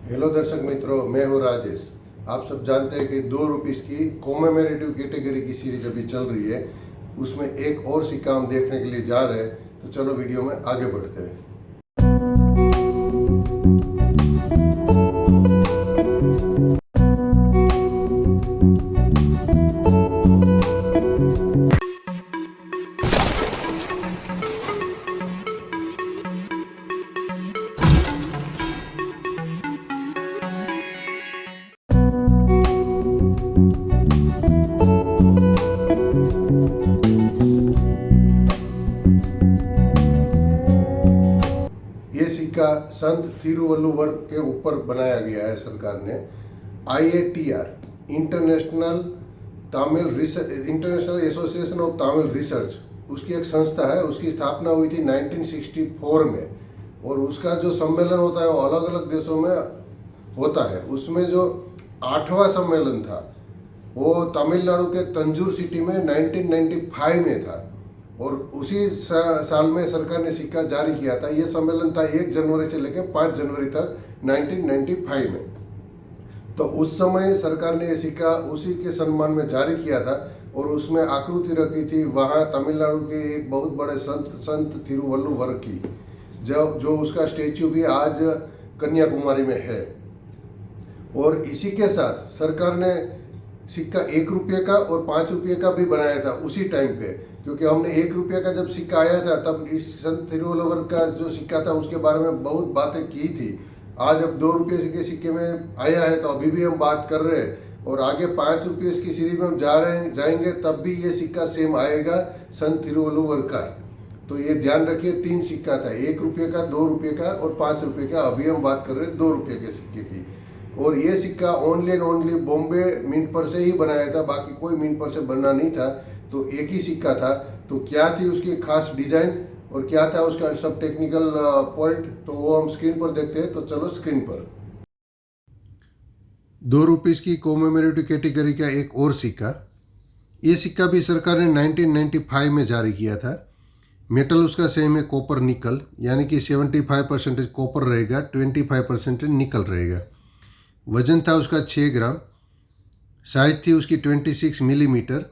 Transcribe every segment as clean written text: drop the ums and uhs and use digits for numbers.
Hello दर्शक मित्रों, मैं हूँ राजेश। आप सब जानते हैं कि 2 रुपीस की कॉमेमोरेटिव कैटेगरी की सीरीज अभी चल रही है। उसमें एक और सिक्का हम देखने के लिए जा रहे हैं, तो चलो वीडियो में आगे बढ़ते हैं। ये सिक्का संत तिरुवल्लुवर के ऊपर बनाया गया है सरकार ने। IATR international association of Tamil research, उसकी एक संस्था है। उसकी स्थापना हुई थी 1964 में, और उसका जो सम्मेलन होता है वो अलग अलग देशों में होता है। उसमें जो 8वां सम्मेलन था वो तमिलनाडु के तंजूर सिटी में 1995 में था, और उसी साल में सरकार ने सिक्का जारी किया था। ये सम्मेलन था 1 जनवरी से लेकर 5 जनवरी तक 1995 में। तो उस समय सरकार ने ये सिक्का उसी के सम्मान में जारी किया था, और उसमें आकृति रखी थी वहाँ तमिलनाडु के एक बहुत बड़े संत तिरुवल्लुवर की, जो उसका स्टेच्यू भी आज कन्याकुमारी में है। और इसी के साथ सरकार ने सिक्का 1 रुपये का और 5 रुपये का भी बनाया था उसी टाइम पे, क्योंकि हमने 1 रुपये का जब सिक्का आया था तब इस संत तिरुवल्लुवर का जो सिक्का था उसके बारे में बहुत बातें की थी। आज अब 2 रुपये के सिक्के में आया है तो अभी भी हम बात कर रहे हैं, और आगे 5 रुपये की सीरीज में हम जाएंगे तब भी ये सिक्का सेम आएगा संत तिरुवल्लुवर का। तो ये ध्यान रखिए, 3 सिक्का था, 1 रुपये का, 2 रुपये का और 5 रुपये का। अभी हम बात कर रहे हैं 2 रुपये के सिक्के की। और ये सिक्का only and only Bombay mint पर से ही बनाया था, बाकी कोई मिंट पर से बनना नहीं था। तो एक ही सिक्का था। तो क्या थी उसकी खास डिजाइन और क्या था उसका सब टेक्निकल पॉइंट, तो वो हम स्क्रीन पर देखते हैं। तो चलो स्क्रीन पर 2 रुपीस की कॉमेमोरेटिव कैटेगरी का एक और सिक्का। ये सिक्का भी सरकार ने 1995 में जारी किया था। मेटल उसका सेम है, कॉपर निकल, यानी कि 75% कॉपर रहेगा, 25% निकल रहेगा। वजन था उसका 6 ग्राम, साइज थी उसकी 26 मिलीमीटर,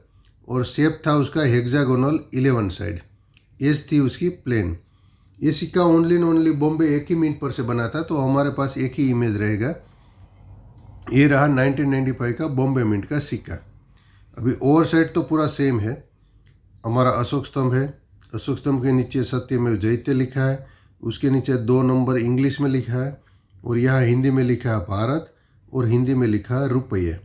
और शेप था उसका हेक्सागोनल 11 साइड, एज थी उसकी प्लेन। ये सिक्का ओनली एंड ओनली बॉम्बे एक ही मिनट पर से बना था, तो हमारे पास एक ही इमेज रहेगा। ये रहा 1995 का बॉम्बे मिंट का सिक्का। अभी ओवर साइड तो पूरा सेम है। हमारा अशोक स्तंभ है, अशोक स्तंभ के नीचे सत्यमेव जयते लिखा है, उसके नीचे 2 नंबर इंग्लिश में लिखा है, और यहाँ हिंदी में लिखा है भारत और हिंदी में लिखा है रुपये।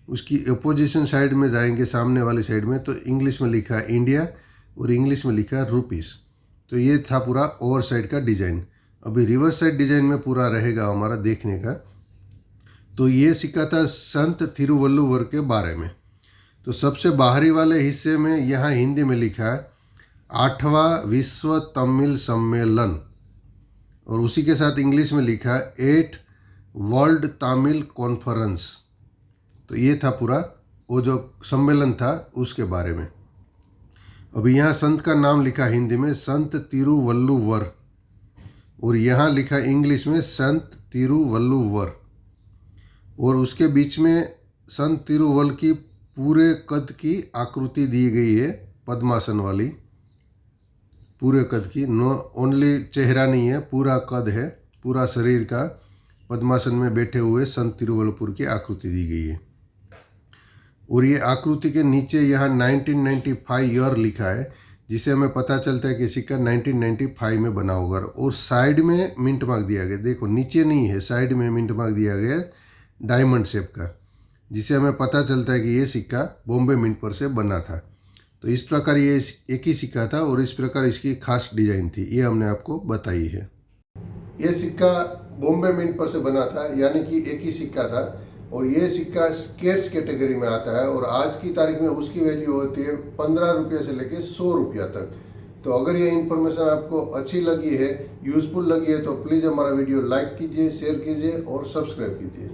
उसकी अपोजिशन साइड में जाएंगे, सामने वाली साइड में, तो इंग्लिश में लिखा है इंडिया और इंग्लिश में लिखा है रुपीस। तो ये था पूरा ओवर साइड का डिज़ाइन। अभी रिवर्स साइड डिज़ाइन में पूरा रहेगा हमारा देखने का। तो ये सिक्का था संत तिरुवल्लुवर के बारे में। तो सबसे बाहरी वाले हिस्से में यहाँ हिंदी में लिखा है 8वां विश्व तमिल सम्मेलन, और उसी के साथ इंग्लिश में लिखा है 8 वर्ल्ड तमिल कॉन्फ्रेंस। तो ये था पूरा वो जो सम्मेलन था उसके बारे में। अभी यहाँ संत का नाम लिखा हिंदी में संत तिरुवल्लुवर, और यहाँ लिखा इंग्लिश में संत तिरुवल्लुवर, और उसके बीच में संत तिरुवल की पूरे कद की आकृति दी गई है, पद्मासन वाली, पूरे कद की। नो ओनली चेहरा नहीं है, पूरा कद है, पूरा शरीर का पद्मासन में बैठे हुए संत तिरुवल्लुवर की आकृति दी गई है। और ये आकृति के नीचे यहाँ 1995 ईयर लिखा है, जिसे हमें पता चलता है कि सिक्का 1995 में बना होगा। और साइड में मिंट मार्क दिया गया, देखो नीचे नहीं है, साइड में मिंट मार्क दिया गया डायमंड शेप का, जिसे हमें पता चलता है कि ये सिक्का बॉम्बे मिंट पर से बना था। तो इस प्रकार ये एक ही सिक्का था, और इस प्रकार इसकी खास डिज़ाइन थी, ये हमने आपको बताई है। ये सिक्का बॉम्बे मिंट पर से बना था, यानी कि एक ही सिक्का था, और ये सिक्का स्केर्स कैटेगरी में आता है। और आज की तारीख में उसकी वैल्यू होती है 15 रुपये से लेकर 100 रुपया तक। तो अगर ये इन्फॉर्मेशन आपको अच्छी लगी है, यूज़फुल लगी है, तो प्लीज़ हमारा वीडियो लाइक कीजिए, शेयर कीजिए और सब्सक्राइब कीजिए।